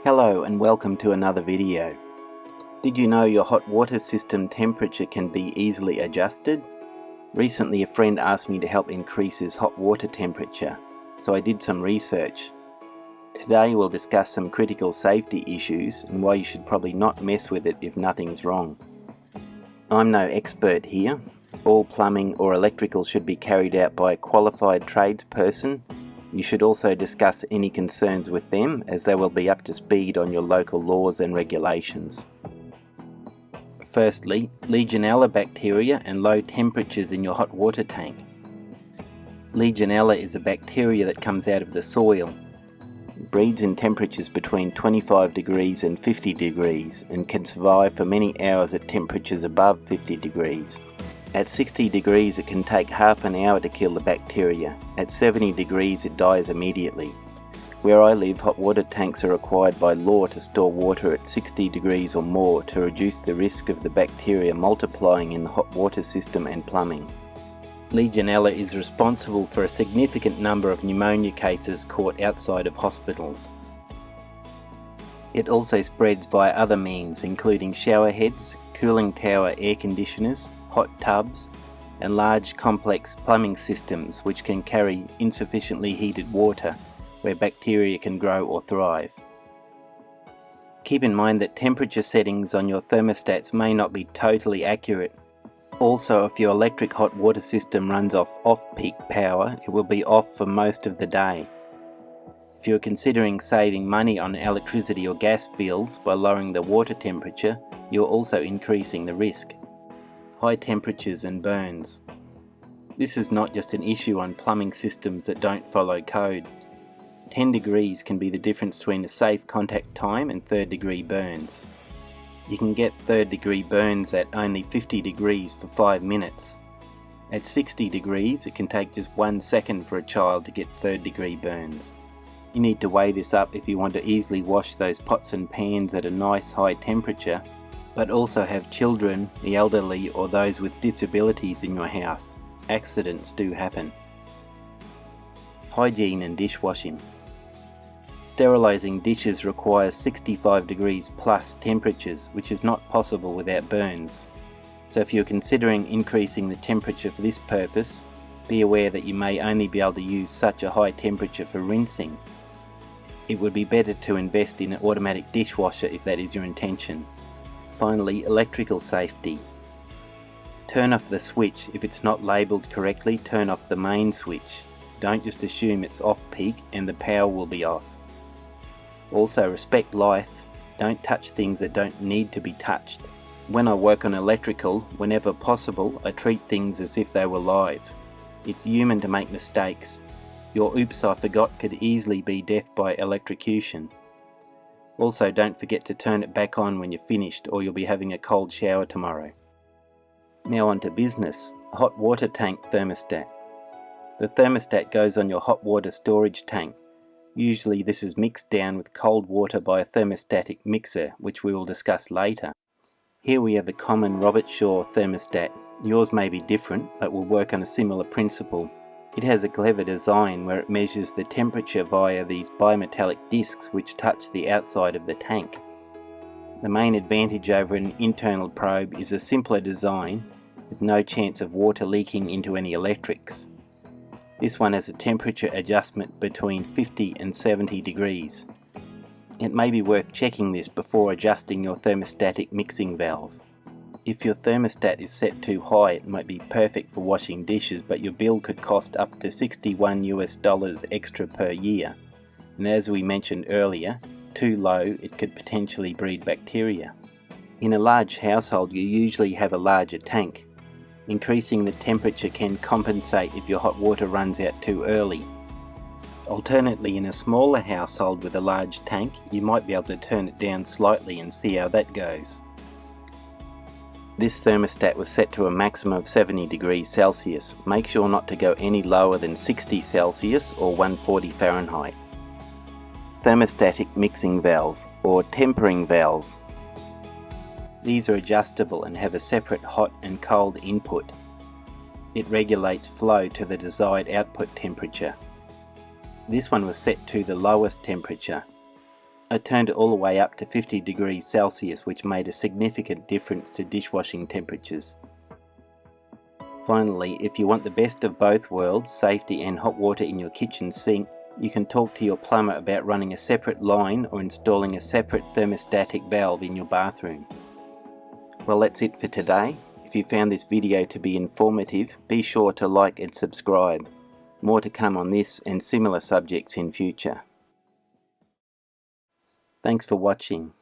Hello and welcome to another video. Did you know your hot water system temperature can be easily adjusted? Recently a friend asked me to help increase his hot water temperature, so I did some research. Today we'll discuss some critical safety issues and why you should probably not mess with it if nothing's wrong. I'm no expert here. All plumbing or electrical should be carried out by a qualified tradesperson. You should also discuss any concerns with them, as they will be up to speed on your local laws and regulations. Firstly, Legionella bacteria and low temperatures in your hot water tank. Legionella is a bacteria that comes out of the soil. It breeds in temperatures between 25 degrees and 50 degrees and can survive for many hours at temperatures above 50 degrees. At 60 degrees it can take half an hour to kill the bacteria. At 70 degrees it dies immediately. Where I live, hot water tanks are required by law to store water at 60 degrees or more to reduce the risk of the bacteria multiplying in the hot water system and plumbing. Legionella is responsible for a significant number of pneumonia cases caught outside of hospitals. It also spreads via other means, including shower heads, cooling tower air conditioners, hot tubs, and large complex plumbing systems which can carry insufficiently heated water where bacteria can grow or thrive. Keep in mind that temperature settings on your thermostats may not be totally accurate. Also, if your electric hot water system runs off off-peak power, it will be off for most of the day. If you're considering saving money on electricity or gas bills by lowering the water temperature, you're also increasing the risk. High temperatures and burns. This is not just an issue on plumbing systems that don't follow code. 10 degrees can be the difference between a safe contact time and third degree burns. You can get third degree burns at only 50 degrees for 5 minutes. At 60 degrees it can take just 1 second for a child to get third degree burns. You need to weigh this up if you want to easily wash those pots and pans at a nice high temperature, but also have children, the elderly, or those with disabilities in your house. Accidents do happen. Hygiene and dishwashing. Sterilizing dishes requires 65 degrees plus temperatures, which is not possible without burns. So if you're considering increasing the temperature for this purpose, be aware that you may only be able to use such a high temperature for rinsing. It would be better to invest in an automatic dishwasher if that is your intention. Finally, electrical safety. Turn off the switch. If it's not labelled correctly, turn off the main switch. Don't just assume it's off peak and the power will be off. Also, respect life. Don't touch things that don't need to be touched. When I work on electrical, whenever possible, I treat things as if they were live. It's human to make mistakes. Your oops I forgot could easily be death by electrocution. Also, don't forget to turn it back on when you're finished, or you'll be having a cold shower tomorrow. Now on to business. Hot water tank thermostat. The thermostat goes on your hot water storage tank. Usually this is mixed down with cold water by a thermostatic mixer, which we will discuss later. Here we have a common Robert Shaw thermostat. Yours may be different, but will work on a similar principle. It has a clever design where it measures the temperature via these bimetallic discs which touch the outside of the tank. The main advantage over an internal probe is a simpler design with no chance of water leaking into any electrics. This one has a temperature adjustment between 50 and 70 degrees. It may be worth checking this before adjusting your thermostatic mixing valve. If your thermostat is set too high, it might be perfect for washing dishes, but your bill could cost up to $61 extra per year. And as we mentioned earlier, too low, it could potentially breed bacteria. In a large household, you usually have a larger tank. Increasing the temperature can compensate if your hot water runs out too early. Alternately, in a smaller household with a large tank, you might be able to turn it down slightly and see how that goes. This thermostat was set to a maximum of 70 degrees Celsius. Make sure not to go any lower than 60 Celsius or 140 Fahrenheit. Thermostatic mixing valve or tempering valve. These are adjustable and have a separate hot and cold input. It regulates flow to the desired output temperature. This one was set to the lowest temperature. I turned it all the way up to 50 degrees Celsius, which made a significant difference to dishwashing temperatures. Finally, if you want the best of both worlds, safety and hot water in your kitchen sink, you can talk to your plumber about running a separate line or installing a separate thermostatic valve in your bathroom. Well, that's it for today. If you found this video to be informative, be sure to like and subscribe. More to come on this and similar subjects in future. Thanks for watching.